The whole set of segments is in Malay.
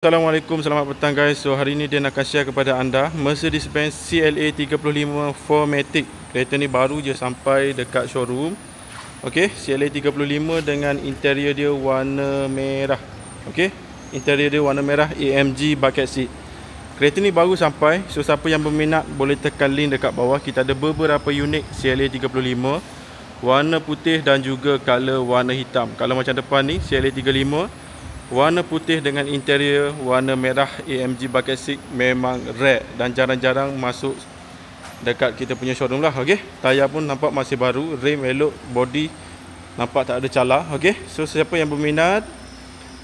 Assalamualaikum, selamat petang guys. So hari ini dia nak share kepada anda Mercedes-Benz CLA 35 4MATIC. Kereta ni baru je sampai dekat showroom. Okey, CLA 35 dengan interior dia warna merah. Okey, interior dia warna merah, AMG bucket seat. Kereta ni baru sampai. So siapa yang berminat boleh tekan link dekat bawah. Kita ada beberapa unit CLA 35 warna putih dan juga color warna hitam. Kalau macam depan ni CLA 35 warna putih dengan interior warna merah AMG bucket seat memang rare dan jarang-jarang masuk dekat kita punya showroom lah. Okey, tayar pun nampak masih baru, rim elok, body nampak tak ada calar. Okey, so siapa yang berminat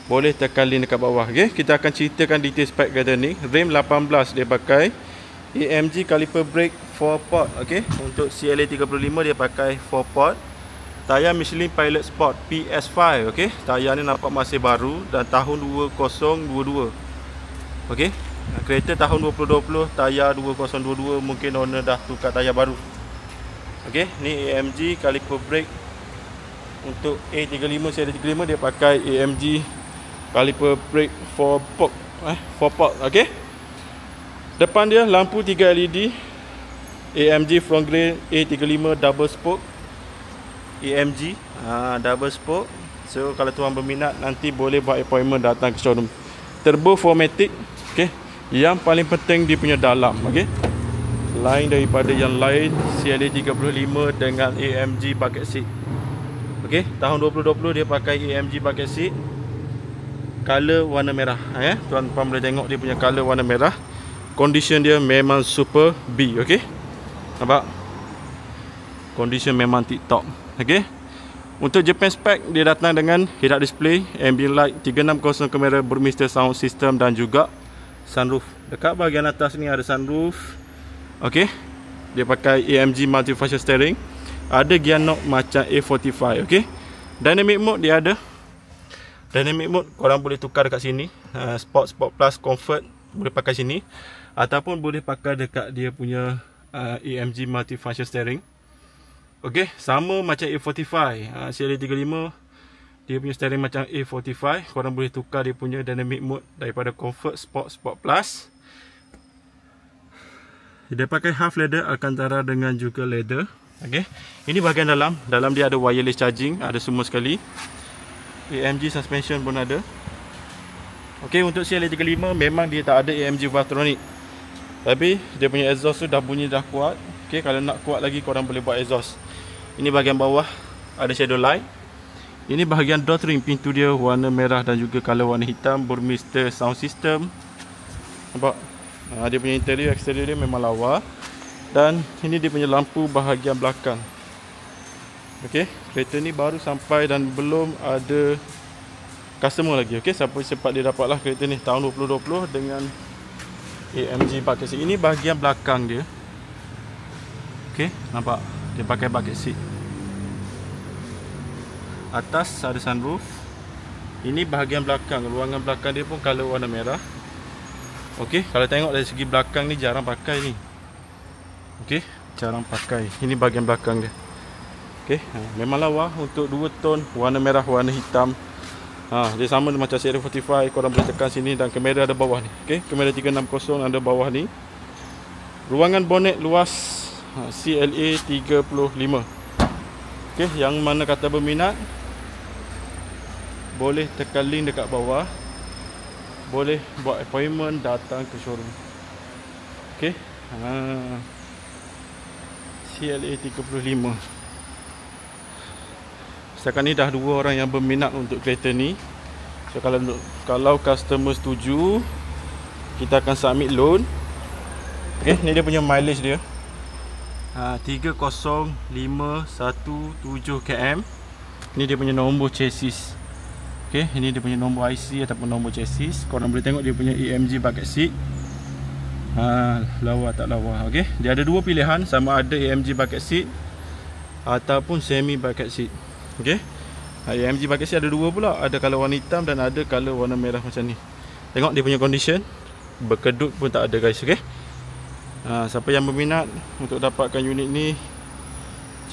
boleh tekan link dekat bawah. Okey, kita akan ceritakan detail spek kereta ni. Rim 18 dia pakai AMG caliper brake 4 port. Okey, untuk CLA 35 dia pakai 4 port. Tayar Michelin Pilot Sport PS5. Okey, tayar ni nampak masih baru dan tahun 2022. Okey, kereta tahun 2020, tayar 2022, mungkin owner dah tukar tayar baru. Okey, ni AMG caliper brake. Untuk A35 CLA 35 dia pakai AMG caliper brake 4 port. Okey, depan dia lampu 3 LED AMG front grille A35 double spoke AMG double spoke. So kalau tuan berminat nanti boleh buat appointment datang ke showroom. Turbo 4MATIC. Okey, yang paling penting dia punya dalam. Okey, lain daripada yang lain, CLA 35 dengan AMG bucket seat. Okey, tahun 2020 dia pakai AMG bucket seat, color warna merah. Tuan-tuan boleh tengok dia punya color warna merah. Condition dia memang super B. Okey, nampak? Condition memang tip top. Okey, untuk Japan spec dia datang dengan head-up display, ambient light, 360 kamera, Burmester sound system dan juga sunroof. Dekat bahagian atas ni ada sunroof. Okey, dia pakai AMG multifunction steering, ada gear knob macam A45. Okey, dynamic mode dia ada. Dynamic mode korang boleh tukar dekat sini. Sport plus, comfort boleh pakai sini, ataupun boleh pakai dekat dia punya AMG multifunction steering. Okey, sama macam A45. CLA 35 dia punya steering macam A45. Korang boleh tukar dia punya dynamic mode daripada comfort, sport plus. Dia pakai half leather Alcantara dengan juga leather. Okey, ini bahagian dalam. Dalam dia ada wireless charging, ada semua sekali. AMG suspension pun ada. Okey, untuk CLA 35 memang dia tak ada AMG Valvetronic, tapi dia punya exhaust tu dah bunyi dah kuat. Okey, kalau nak kuat lagi korang boleh buat exhaust. Ini bahagian bawah ada shadow light. Ini bahagian door trim, pintu dia warna merah dan juga color warna hitam, Burmester sound system. Nampak? Dia punya interior exterior dia memang lawa. Dan ini dia punya lampu bahagian belakang. Okey, kereta ni baru sampai dan belum ada customer lagi. Okey, siapa cepat dia dapatlah kereta ni tahun 2020 dengan AMG bucket seat. Ini bahagian belakang dia. Okey, nampak? Dia pakai bucket seat. Atas ada sunroof. Ini bahagian belakang. Ruangan belakang dia pun color warna merah. Okey, kalau tengok dari segi belakang ni jarang pakai ni. Okey, jarang pakai. Ini bahagian belakang dia. Okey, memang lawa untuk dua tone warna merah, warna hitam. Dia sama macam CLA 45. Korang boleh tekan sini dan kamera ada bawah ni. Okey, kamera 360 ada bawah ni. Ruangan bonet luas CLA 35. Okey, yang mana kata berminat boleh tekan link dekat bawah. Boleh buat appointment datang ke showroom. Okey, CLA 35. Setakat ni dah 2 orang yang berminat untuk kereta ni. So kalau customer setuju, kita akan submit loan. Okey, ni dia punya mileage dia. 30517 km. Ini dia punya nombor chassis. Okey, ini dia punya nombor IC ataupun nombor chassis. Korang boleh tengok dia punya AMG bucket seat. Lawa tak lawa. Okey, dia ada dua pilihan, sama ada AMG bucket seat ataupun semi bucket seat. Okey, AMG bucket seat ada dua pula, ada color warna hitam dan ada color warna merah macam ni. Tengok dia punya condition, berkedut pun tak ada guys. Okey, siapa yang berminat untuk dapatkan unit ni,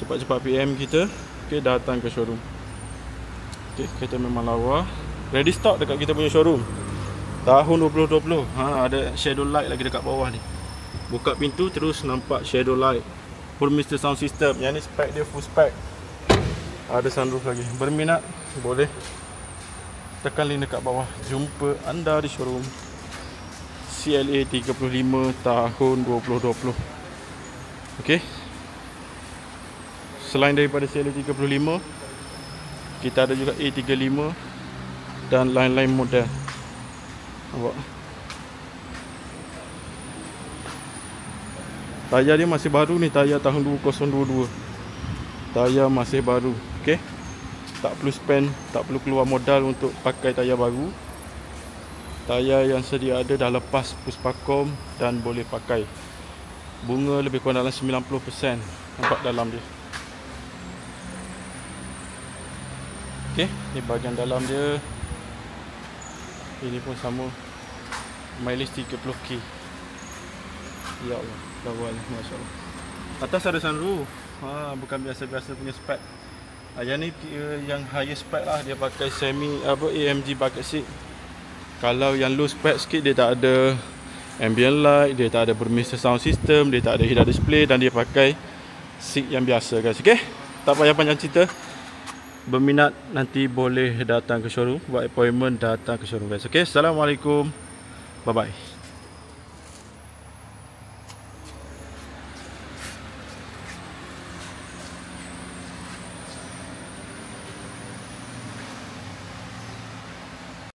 cepat-cepat PM kita. Okey, datang ke showroom. Okey, kereta memang lawa. Ready stock dekat kita punya showroom. Tahun 2020. Ada shadow light lagi dekat bawah ni. Buka pintu terus nampak shadow light. Full Mr. Sound System. Yang ni spek dia full spek. Ada sunroof lagi. Berminat boleh tekan link dekat bawah. Jumpa anda di showroom CLA 35 tahun 2020. Okey. Selain daripada CLA 35, kita ada juga A35 dan lain-lain model. Nampak? Tayar dia masih baru ni, tayar tahun 2022. Tayar masih baru. Okey. Tak perlu spend, tak perlu keluar modal untuk pakai tayar baru. Tayar yang sedia ada dah lepas puspakom dan boleh pakai. Bunga lebih kurang dalam 90%. Nampak dalam dia. Okey, ni bahagian dalam dia. Ini pun sama. Mileage 30k. Ya Allah, lawan, masya-Allah. Atas ada sunroof. Bukan biasa-biasa punya spek. Yang ni yang higher spek lah, dia pakai AMG bucket seat. Kalau yang low spek sikit, dia tak ada ambient light, dia tak ada Mr. Sound System, dia tak ada head-up display dan dia pakai seat yang biasa guys. Okey, tak payah panjang cerita. Berminat nanti boleh datang ke showroom, buat appointment, datang ke showroom guys. Okey, assalamualaikum. Bye bye.